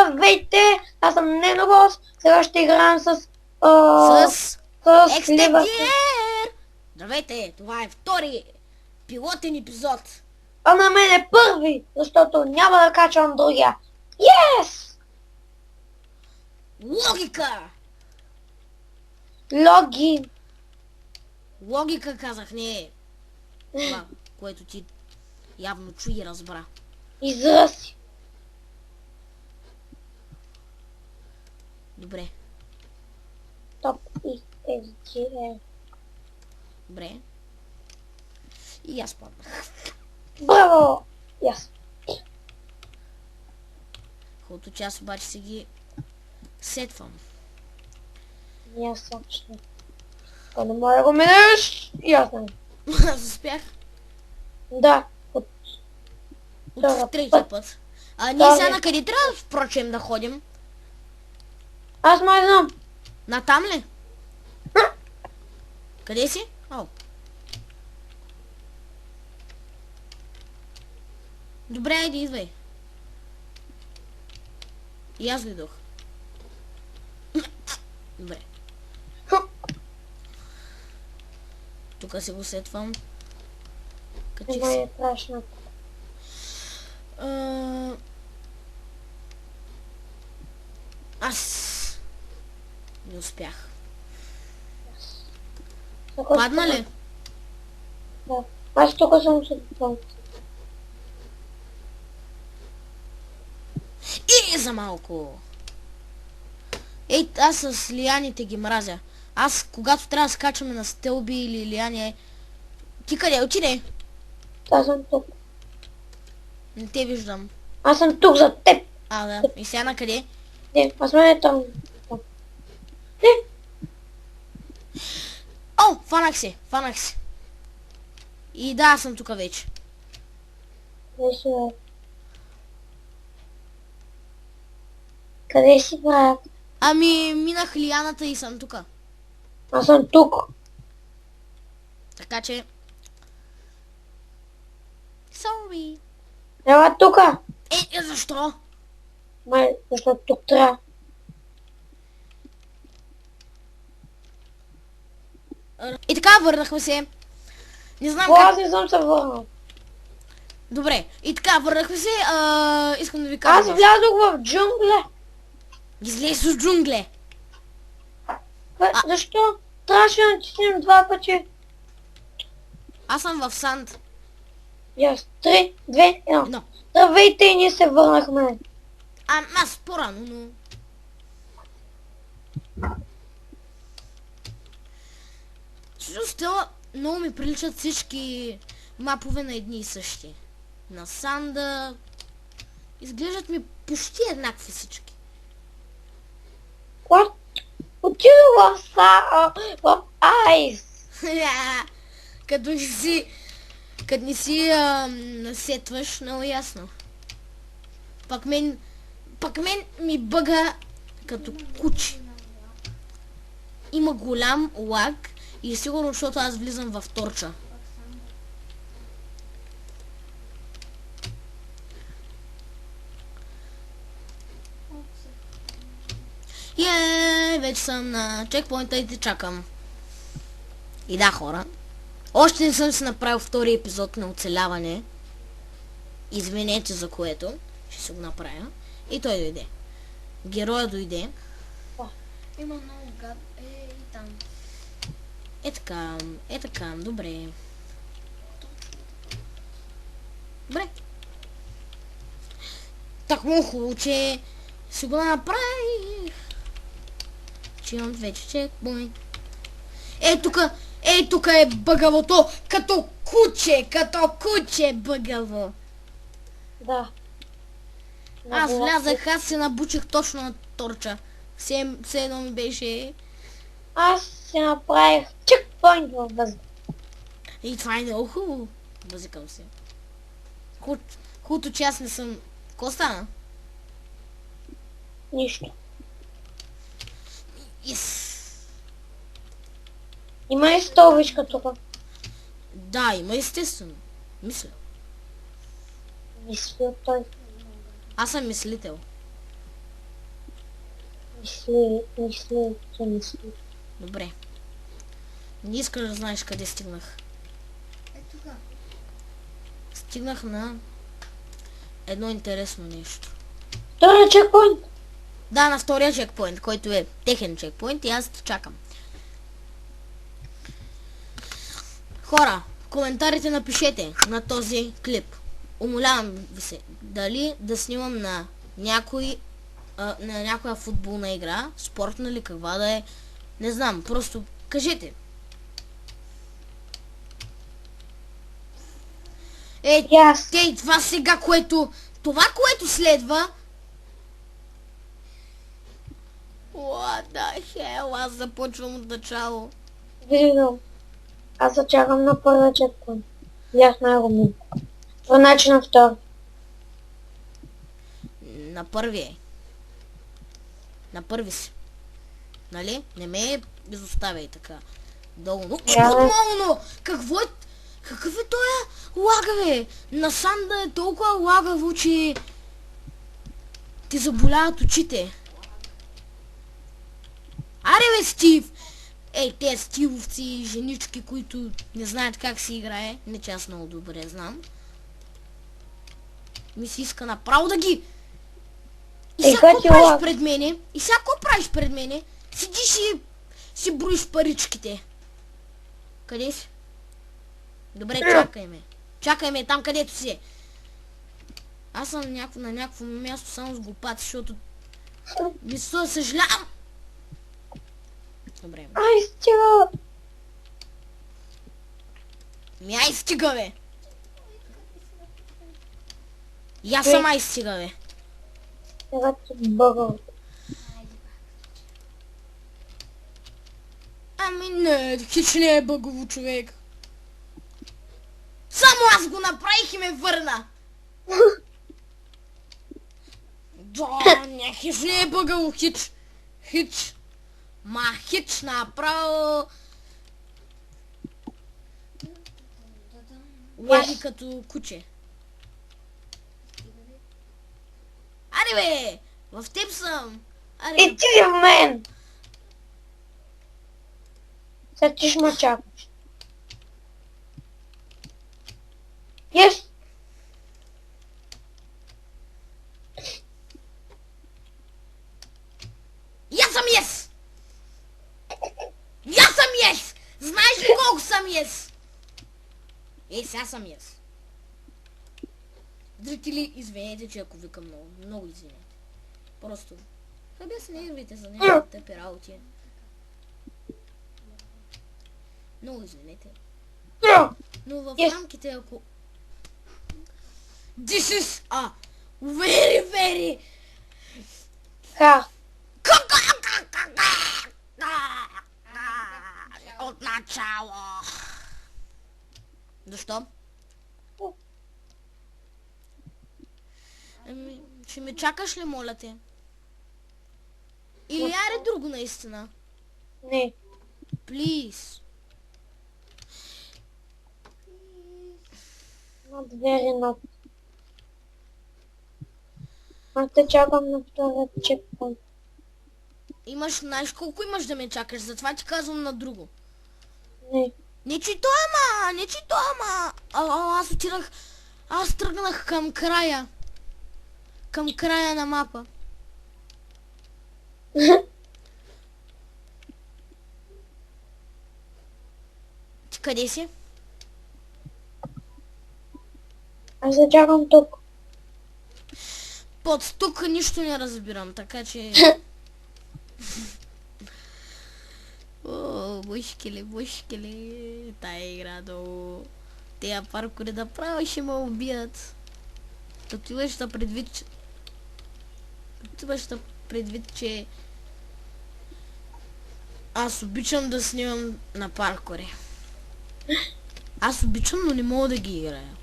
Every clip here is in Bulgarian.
Здравейте! Аз съм Ненобос. Сега ще играем с Екстендиер! Здравейте, това е втори пилотен епизод. А на мен е първи, защото няма да качвам другия. Yes! Логика! Логин. Логика казах, не това, което ти явно чу и разбра. Изрази. Добре, Топ и езджие. добре. И аз паднах. Браво! Yes. Хубавото, че аз обаче си ги сетвам. И аз съм ще. Ако не мога да го минеш, и аз не. Аз успях Да. от третия път. А ние сега на къде трябва, впрочем, да ходим? Аз май знам. Натам ли? Къде си? Ау. Добре, айде, идвай. И аз дойдох. Добре. Тук си го сетвам. Качих Това се. е страшно. Аз не успях. Тук Падна ли? Да. Аз тук съм се допълнил. И за малко. Ей, аз с лияните ги мразя. Аз, когато трябва да скачаме на стълби или лияни... Ти къде? Отиде! Аз съм тук. Не те виждам. Аз съм тук за теб. А, да. И сега на къде? Не, аз ме там. Не. О, фанах се. И да, аз съм тук вече. Къде си, бе? Къде си, брат? Ами, минах лияната и съм тук. Аз съм тук. Така че... Sorry. Ела тука. Защо? Май, защото тук трябва. И така, върнахме се. Не знам Аз как... не съм се върнал. Добре. И така, върнахме се. Искам да ви Аз кажа нещо. влязох в джунгле. Излез от джунгле. Защо? Трябваше да натиснем два пъти. Аз съм в санд. Яс. 3, 2, 1. Но. Здравейте и ние се върнахме. Аз по-рано, но... Всъщност това много ми приличат всички мапове на едни и същи. На санда... Изглеждат ми почти еднакви всички. What? Отидох в айс. Като не си насетваш, много ясно. Пак мен ми бъга като куче. Има голям лаг и сигурно, защото аз влизам в торча. Вече съм на чекпоинта и те чакам. И да, хора. Още не съм си направил втори епизод на оцеляване. Извинете за което. Ще си го направя. И той дойде. Героя дойде. Има много гад. И там. Е така, добре. Добре. Так му хубаво, че си го направих. Че имам вече чекпоинт. Тук е бъгавото, като куче бъгаво. Да. Аз влязах, аз се набучих точно на торча. Все едно ми беше... Аз се направих чекпоинт във въздух. И това е много хубаво. Бъзикам се. Хубавото, че аз не съм... Ко стана? Нищо. Yes. Има ли столбичка тук? Да, има естествено. Мисля. Мисля той. Аз съм мислител. Мисли. Добре. Не искаш да знаеш къде стигнах. Е, тук. Стигнах на едно интересно нещо. Втория чекпоинт. Да, на втория чекпоинт, който е техен чекпоинт и аз чакам. Хора, в коментарите напишете на този клип. Умолявам ви се, дали да снимам на някоя футболна игра, спортна ли, каква да е, не знам, просто кажете. Ей, това сега, това, което следва... What the hell, аз започвам от начало. Виждам. Аз зачакам на първия чекпоинт. Бях най-гумин. Значи на втори. На първи. На първи си. Нали? Не ме изоставяй така. Долу. Нормално! Какъв е тоя лага, бе? Насам да е толкова лагаво, че ти заболяват очите. Аре, бе, Стив! Ей, те стивовци, женички, които не знаят как се играе. Не, че аз много добре знам. Ми се иска направо да ги... И сега какво правиш пред мене? Седиш и си броиш паричките. Къде си? Добре, чакай ме там, където си. Аз съм на някакво място само с глупаци, защото мисля, съжалявам. Добре. Ай, стига! Ай, стига, бе! И аз съм ай, стига, бе! Сега ти бъгъл. Ами не, хич не е бъгово, човек. Само аз го направих и ме върна! Да, не, хич не е бъгово, хич! Хич направо... Лаги като куче. Аре, бе! В теб съм! И ти ли в мен? Сега ти ще ме чакаш. Yes! Я съм yes! Я съм yes! Знаеш ли колко съм yes? Сега съм yes. Зрители, извинете, че ако викам много извинете. Просто хабя се нервите за някакви тъпи работи. Много извинете. Но в рамките, ако... This is a very от начало. Защо? Ще ме чакаш ли, моля те? Или аре друго наистина? Не. Please. Not very not. Аз те чакам на втория чекпоинт. Знаеш колко имаш да ме чакаш, затова ти казвам на друго. Не. Не че то, ама. Аз тръгнах към края. Към края на мапа. Ти къде си? Аз се чакам тук. Под тук нищо не разбирам, така че... О, бушкели, тая игра долу. Тея паркури да прави ще ме убият. Отиваш да предвид, че аз обичам да снимам на паркури. Аз обичам, но не мога да ги играя.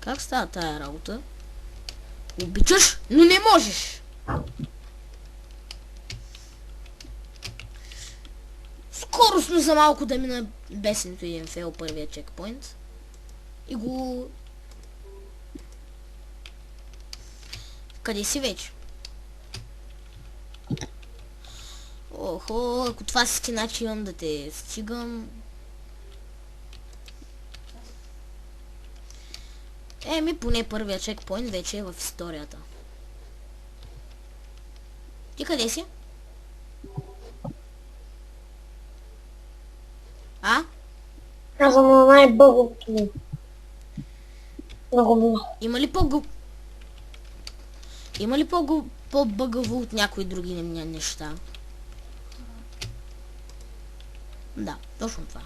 Как става тая работа? Обичаш, но не можеш. Скоростно за малко да мина без нито един фейл първия чекпоинт. И го... Къде си вече? Охо, ако това си начин имам да те стигам. Еми, поне първия чекпоинт вече е в историята. Ти къде си? А? Аз съм на най-бъговото ми. Много много. Има ли Има ли по-бъгаво от някои други неща? Да, точно това.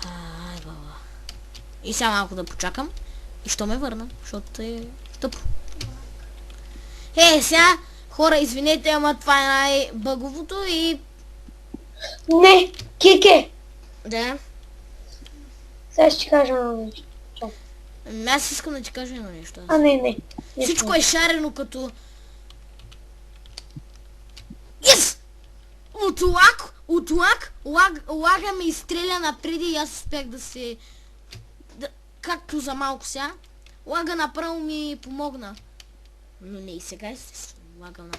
Ай, баба. И сега малко да почакам. И що ме върна, защото е тъпо. Сега, хора, извинете, ама това е най-бъговото и... Не, Кике! Да. Сега ще ти кажа едно нещо. Аз искам да ти кажа едно нещо. А, не. Всичко е шарено като... Yes! Лага ме изстреля напреди и аз успях да се... Както за малко сега. Лага направо ми помогна. Но не и сега естествено. Лага на...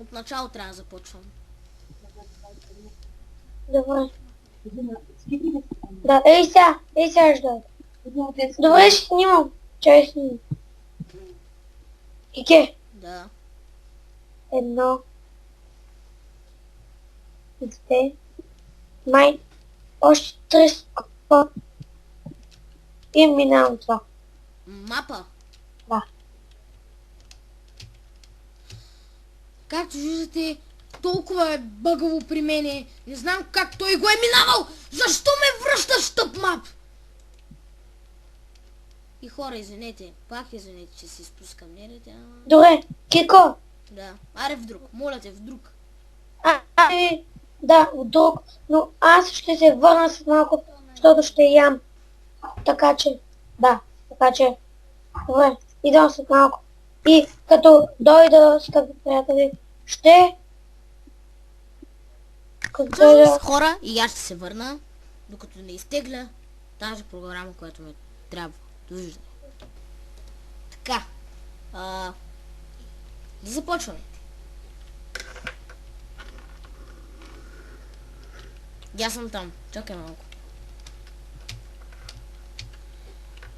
От начало трябва да започвам. Добре. Да, ей сега ще дойде. Добре, ще снимам. Чай снимам. Кике. Да. 1, 2, май, още 3 скопа и минавам това. Мапа. Да. Както виждате, толкова е бъгаво при мене. Не знам как той го е минавал. Защо ме връщаш тъп мап? И хора, извинете. Пак извинете, че си спускам нерите, ама... Добре, Кико. Да. Аре в друг. Моля те, в друг. Да, от друг, но аз ще се върна след малко, защото ще ям. Така че, добре, идвам след малко. И като дойда, скъпи приятели, като дойда... Хора, и аз ще се върна, докато не изтегля тази програма, която ме трябва. Довиждане. Така. Да започваме. Я съм там. Чакай малко.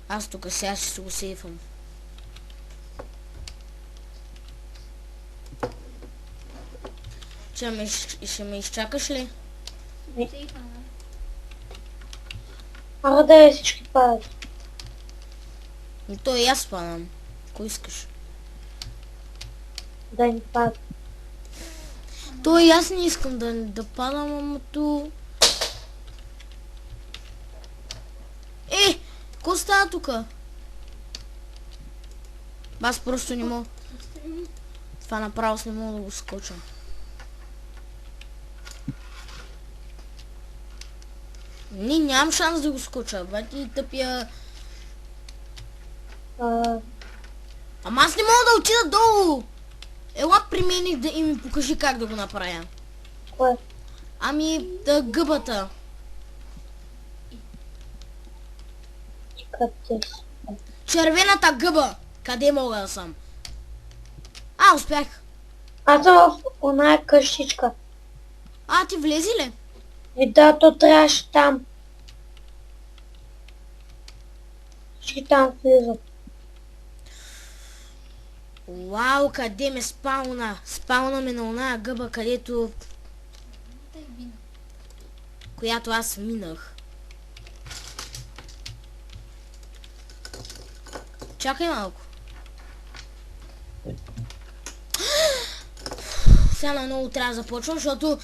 Аз тук сега ще се го сейфам. Ще ме изчакаш ли? Ара да всички падат. Но то и аз падам. Кой искаш? Да ни падат. То и аз не искам да падам, ама то... Какво става тука? Аз просто не мога. Това направо с не мога да го скоча. Нямам шанс да го скоча, бати тъпия... Ама аз не мога да отида долу! Ела при мен и ми покажи как да го направя. Кое? Ами, гъбата. Червената гъба! Къде мога да съм? Успях. Аз съм в оная къщичка. Ти влези ли? И да, то трябваше там. Всички там влизат. Вау, къде ме спауна? Спауна ме на оная гъба, където... която аз минах. Чакай малко. Сега на много трябва да започвам, защото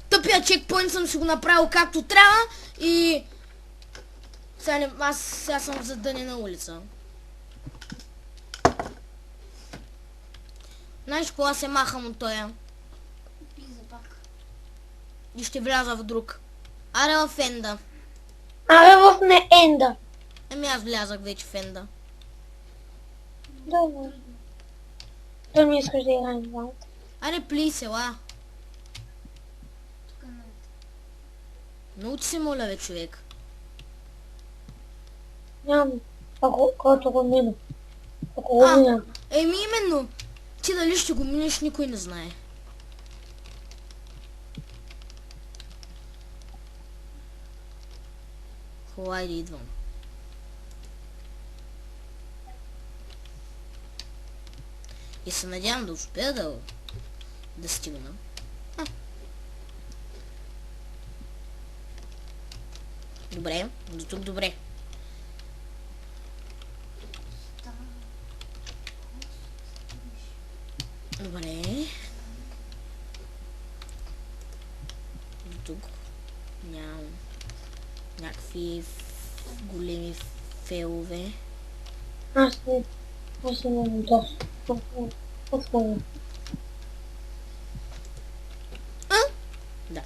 тъпия чекпоинт съм си го направил както трябва и... Сега съм в задънена улица. Знаеш кога се махам от тоя? И ще вляза в друг. Аре в енда. Аре в не енда. Ами аз влязах вече в енда. Добре. То не искаш да играем двамата. Аре плей села. Научи се, моля бе, човек. Нямам. който го мина. Ако го мина. Еми именно. Ти дали ще го минеш, никой не знае. Хайде, идвам. И се надявам да успея да стигна. Добре, до тук добре. Добре. До тук нямам някакви големи фейлове. Аз имам доста. Да.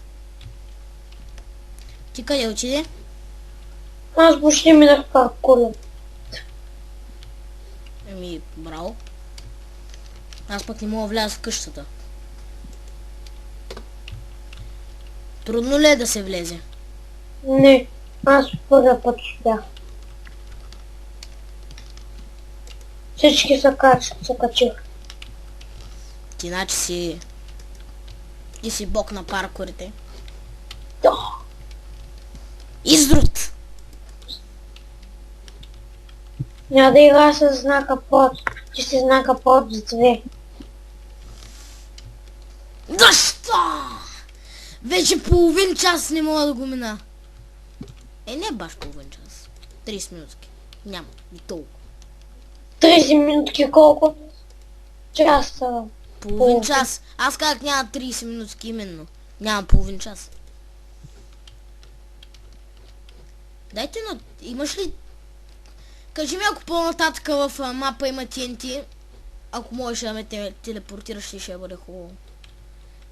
Ти къде отиде? Аз почти минах паркура. Еми, браво. Аз пък не мога вляза в къщата. Трудно ли е да се влезе? Не, аз първия път успях. Всички се качих. Ти значи си... И си бог на паркурите. Да. Издрут! Няма да игра с знака под. Ти си знака под с 2. Защо? Вече половин час не мога да го мина. Не баш половин час. 30 минутки. Няма. И толкова. 30 минутки колко? Часа. Половин час. Аз казах няма 30 минутки именно. Няма половин час. Дайте, но имаш ли... Кажи ми, ако по-нататък в мапа има TNT, ако можеш да ме телепортираш, ще бъде хубаво.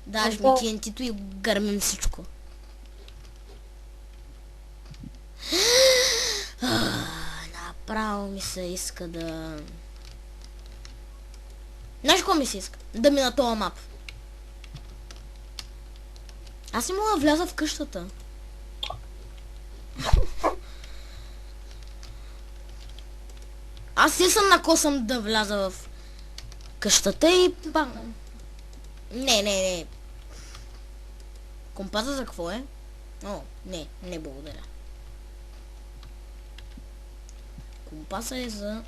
Даш ми TNT-то и гърмим всичко. Направо ми се иска да... Знаеш какво ми се иска? Да ми на тоя мап. Аз не мога да вляза в къщата. Аз си съм накосам да вляза в къщата и бам. Не. Компаса за какво е? О, не благодаря. Компаса е за...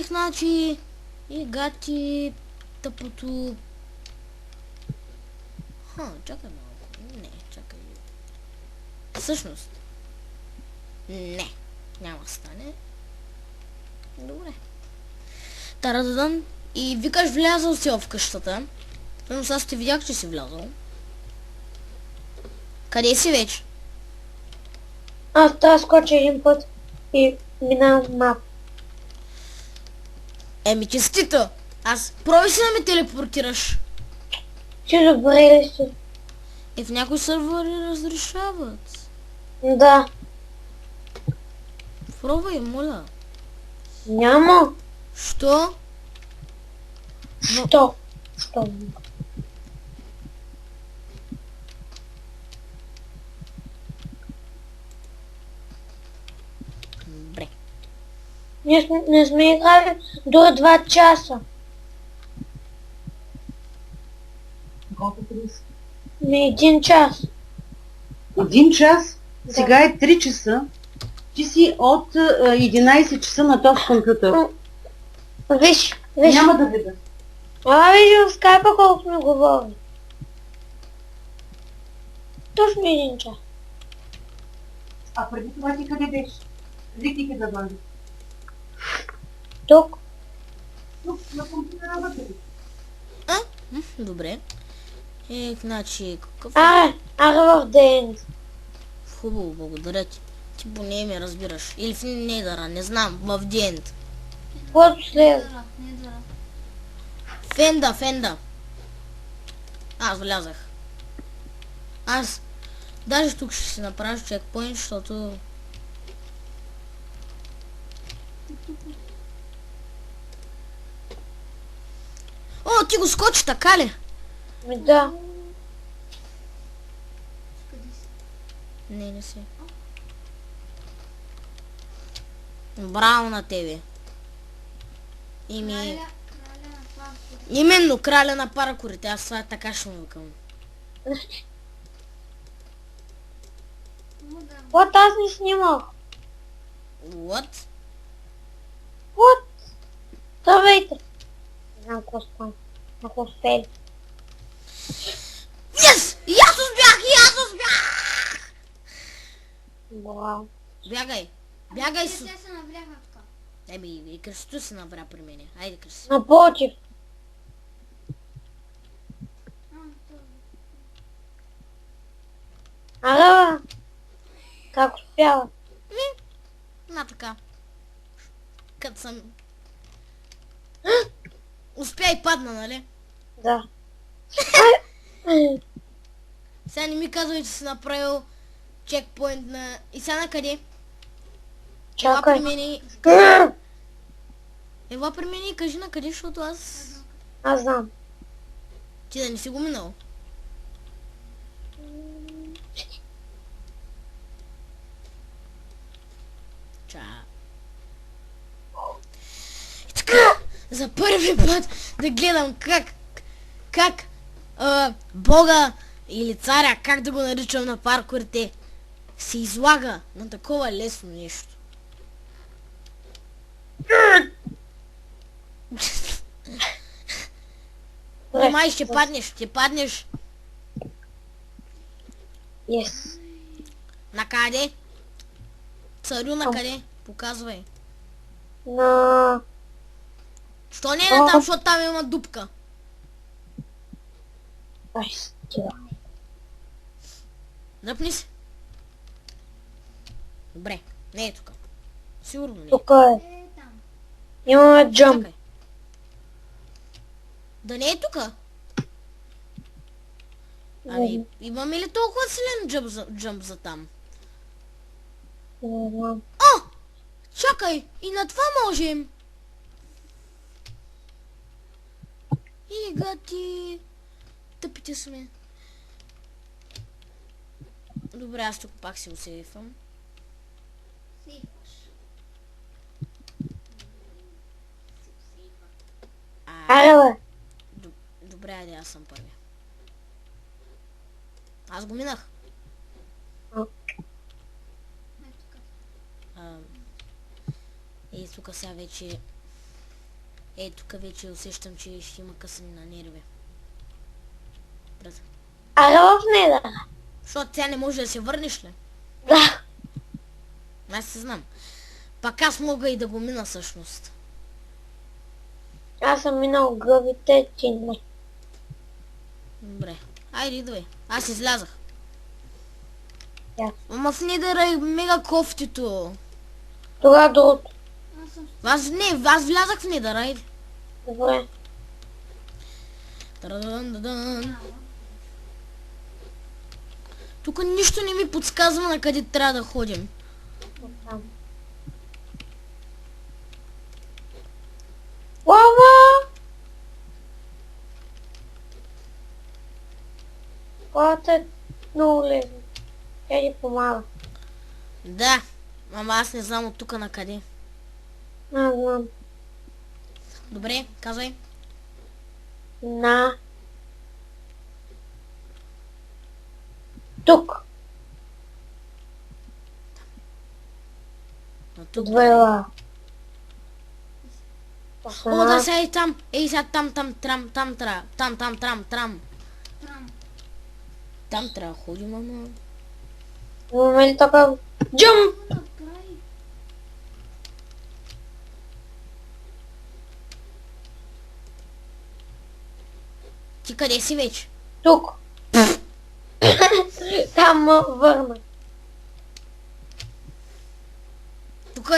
значи... И гати... Тъпото... Чакай малко. Не, чакай. Всъщност. Не. Няма да стане. Добре. Тарададан. И викаш влязъл си в къщата. Но аз те видях, че си влязъл. Къде си вече? Аз трябва да скоча един път и минавам мап. Еми честито! Аз пробвай си да ме телепортираш. Ти добре ли си? В някои сървъри разрешават. Да. Пробвай, моля. Няма. Що? Що? Добре. Ние не сме играли до 2 часа. Колко 30? Не 1 час. 1 час? Да. Сега е 3 часа. Ти си от 11 часа на този компютър. Виж. Няма да видя. Виж в скайпа колко сме говорили. Точно 1 час. А преди това ти къде беше? Викники да дойде. Тук. Тук на компютъра вътре. Добре. Значи, какъв... Аре в ден. Хубаво, благодаря ти. Ти поне ме разбираш. Или в Недъра, не знам, в Диент. Каквото след. Фенда. Аз влязах. Аз даже тук ще си направя чекпоинт, защото... О, ти го скочи, така ли? Да. Не си. Браво на тебе. Ими... Краля на паркурите. Именно краля на паркурите. Аз това така ще му викам. Вот аз не снимах. What? Вот. Здравейте. Не знам какво стана. Ако успели. Yes! И аз успях! И аз успях! Браво. Бягай! Бягай Те с... се навляха така. Еми, и Кръстото се набра при мене. Айде, Кръст. Напротив. Това. Ара. Как успява? На така. Като съм... Успя и падна, нали? Да. Сега не ми казвай, че си направил чекпоинт на... И сега на къде? Ела Чакай. при мене... Ела при мене и кажи на къде, защото аз... Аз знам. Ти да не си го минал. Ча. И така, за първи път да гледам как Бога или царя, как да го наричам на паркурите, се излага на такова лесно нещо. Май ще паднеш. Yes. На къде? Царю на къде? Показвай. На... Що не е на там, защото там има дупка? Ай, стига. Дръпни се. Добре, не е тук. Сигурно не е. Тук е. Там. Имаме джъмп. Чакай. Да не е тук? Ами, имаме ли толкова силен джъмп за там? Не знам. О! Чакай! И на това можем! И гати... Тъпите сме. Добре, аз тук пак си го сейфам. Сейфаш. Аре, бе. Добре, айде, аз съм първи. Аз го минах. Тук сега вече... тук вече усещам, че ще има късани на нерви. Брат. Аре в неда. Защото тя не може да се върнеш ли? Да. Аз се знам. Пак аз мога и да го мина всъщност. Аз съм минал гъбите, ти не. Добре. Айде, идвай. Аз излязах. Я. Ама в Нидера е мега кофтито. Тогава другото. Аз съм Аз влязах в Нидера, айде. Добре. Тарадан-дадан. Тук нищо не ми подсказва на къде трябва да ходим. Там. Лава! Колата е много лесно. Тя ни помага. Да. Ама аз не знам от тук на къде. Аз знам. Добре, казвай. На... Тук. На тук. Двойла. О, да, сега и там. Ей, сега там, трам. Там Трам. трябва да ходим, ама... Имаме ли така... Джъмп! Направи. Ти къде си вече? Тук. Там ме върна. Тук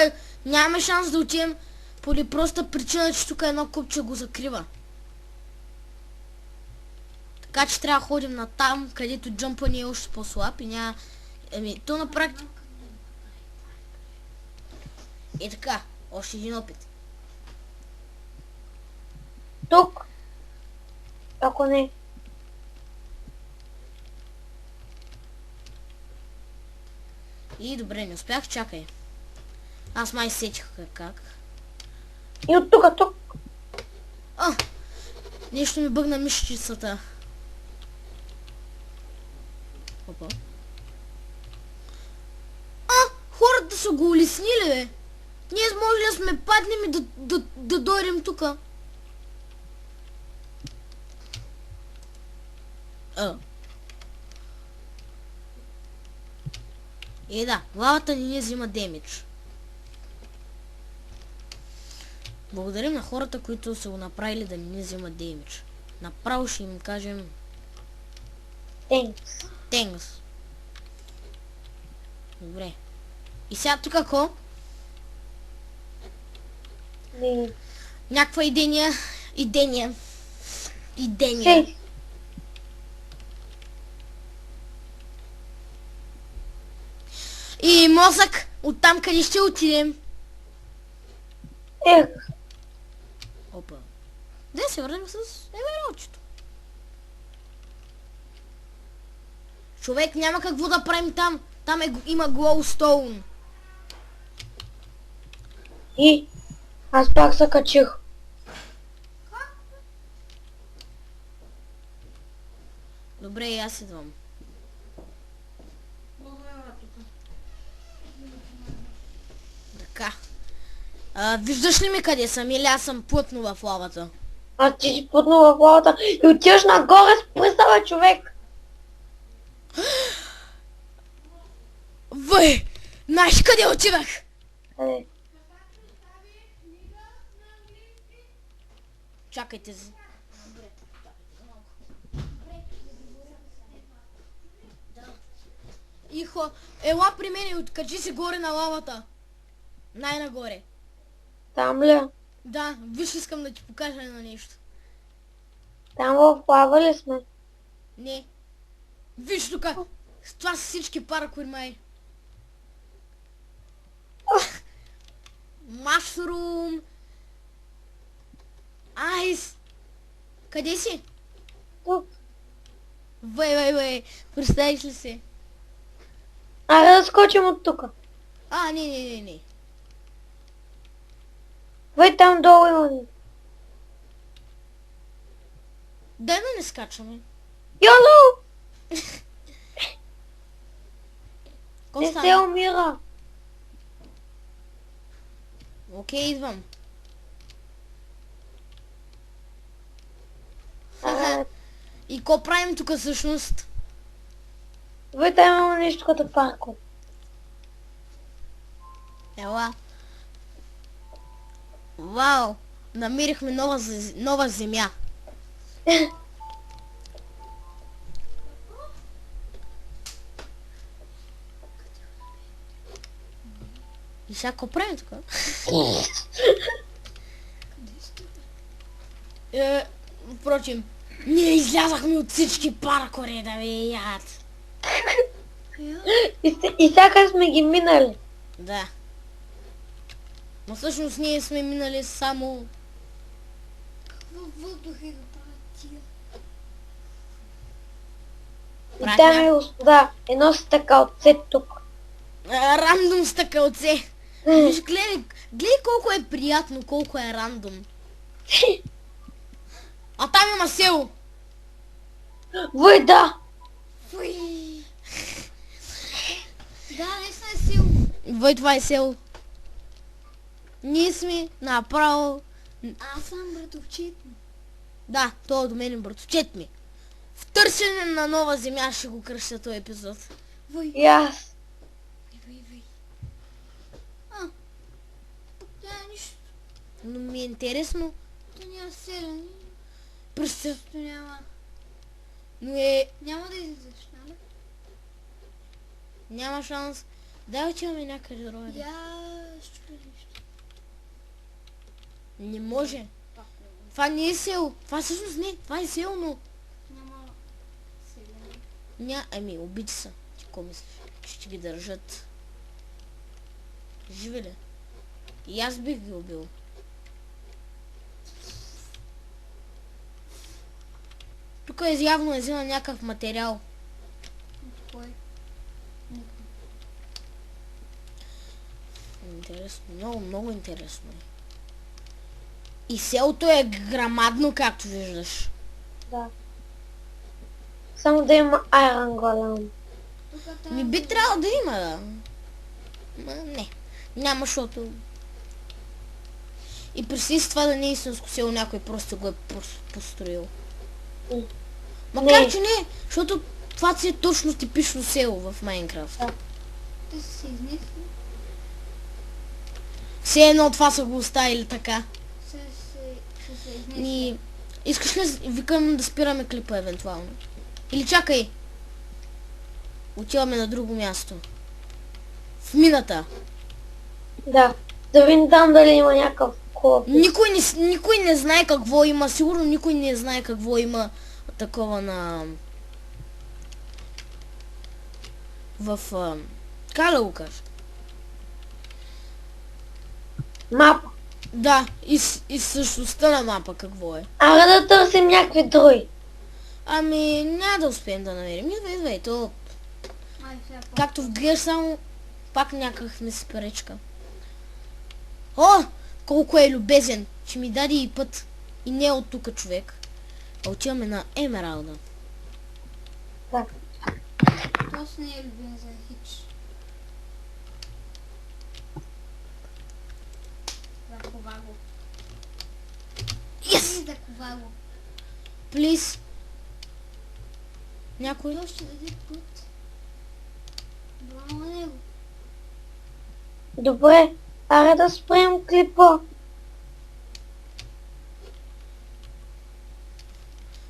нямаме шанс да отидем поради проста причина, че тук едно купче го закрива. Така че трябва да ходим на там, където джъмпа ни е още по-слаб и няма... Еми, то на практика... И така, още един опит. Тук. Ако не. И добре, не успях, чакай. Аз май сетих как. И от тук. А! Нещо ми бъгна мишчицата. Опа. Хората са го улеснили, бе. Ние може да сме паднем и да дойдем тука. Да, лавата ни взима демидж. Благодарим на хората, които са го направили да ни взима демидж. Направо ще им кажем Thanks. Добре. И сега тук какво? Някаква идея. И мозък, оттам къде ще отидем? Опа. Да се върнем с еверочето. Човек, няма какво да правим там. Там има глоустоун. И аз пак се качих. Добре, и аз идвам. Така. Виждаш ли ми къде съм или аз съм плътно в лавата? А ти си плътно в лавата и отиваш нагоре с пръстава, човек. Въй! Знаеш къде отивах? Къде? Чакайте за... Ихо, ела при мен и откачи се горе на лавата. Най-нагоре. Там ли? Да, виж, искам да ти покажа на нещо. Там в лава ли сме? Не. Виж тук. Това са всички паркури, май. Машрум. Айс. Къде си? Тук. Вай. Представиш ли се? Айде да скочим от тук. Не. Вай там долу има ни. Дай да не скачаме. Йоло! Ко Не се стана? умира. Окей, идвам. И ко правим тук всъщност? Вай там има нещо като парко. Ела. Вау! Намерихме нова земя. И сега какво правим тук? Впрочем, ние излязахме от всички паркори, да ви яд. И сега сме ги минали. Да. Но всъщност ние сме минали само... Във въздуха и да правят тия. И дами и господа, едно стъкалце тук. Рандом стъкалце. Виж, гледай колко е приятно, колко е рандом. А там има село. Вай, да! Фуй. Да, наистина е сил. Вой, това е село. Ние сме направо... Аз съм братовчет ми. Да, то е до мен братовчет ми. В търсене на нова земя ще го кръща този епизод. Вой. И аз. Вой. Тук няма нищо. Но ми е интересно. Тук няма селяни. Представ... Тук няма. Но е... Няма да излизаш, нали? Няма шанс. Дай отиваме някъде другаде. Ще нещо. Не може. Това не е село. Това всъщност не. Това е село, но... Няма селяни. Ами, убити са. Ти ко мислиш? Ще ги държат. Живи ли? И аз бих ги убил. Тук явно е взема някакъв материал. Кой? интересно. Много, много интересно е. И селото е грамадно, както виждаш. Да. Само да има Iron Golem. Ми би трябвало да има, да. Ма не. Няма, защото... И преси с това да не е истинско село, някой просто го е построил. М. Макар, Не. че не, защото това си е точно типично село в Майнкрафт. Да. Те са се изнесли. Все едно това са го оставили така. Са се изнесли. И искаш ли викам да спираме клипа евентуално? Или чакай. Отиваме на друго място. В мината. Да. Да видим там дали има някакъв хубав. Никой не знае какво има. Сигурно никой не знае какво има такова на... В... Как да го кажа? Мапа. Да, и същността на мапа какво е. Ара да търсим някакви други. Ами, няма да успеем да намерим. Идвай, то... Ай, сега по... Както вгледаш само... Пак някакъв ми се пречка. О! Колко е любезен, че ми даде и път. И не е от тука човек. А отиваме на Емералда. Да. Тоест не е любим за хич. За коваго. Yes! И за коваго. Плиз. Някой? Той ще даде път. Браво на него. Добре. Ара да спрем клипа.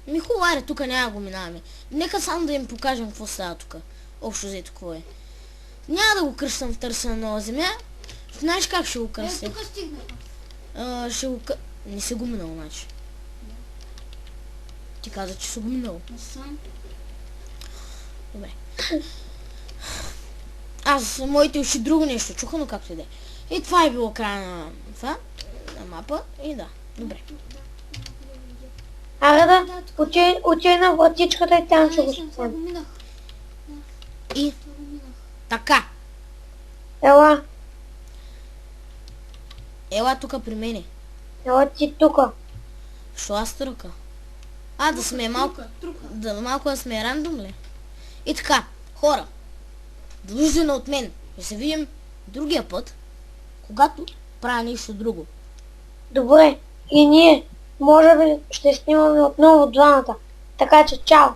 Ми хубаво, тук няма го минаваме. Нека само да им покажем какво става тук. Общо взето какво е. Няма да го кръщам в търсене на нова земя. Знаеш как ще го кръстя? Тук стигнаха. Ще го Не си го минал, значи. Ти каза, че си го минал. Не съм. Добре. Аз моите уши друго нещо чуха, но както и да е. И това е било края на това. На мапа. И да. Добре. Ара да отиде на вратичката и там ще го Това спрем. го минах. И Това го минах. така. Ела. Ела тук при мене. Ела ти тука. Що аз тръка? Да сме малко... малко да сме рандом ли? И така, хора. Дружина от мен. Ще се видим другия път, когато правя нещо друго. Добре. И ние, може би, ще снимаме отново двамата. Така че, чао!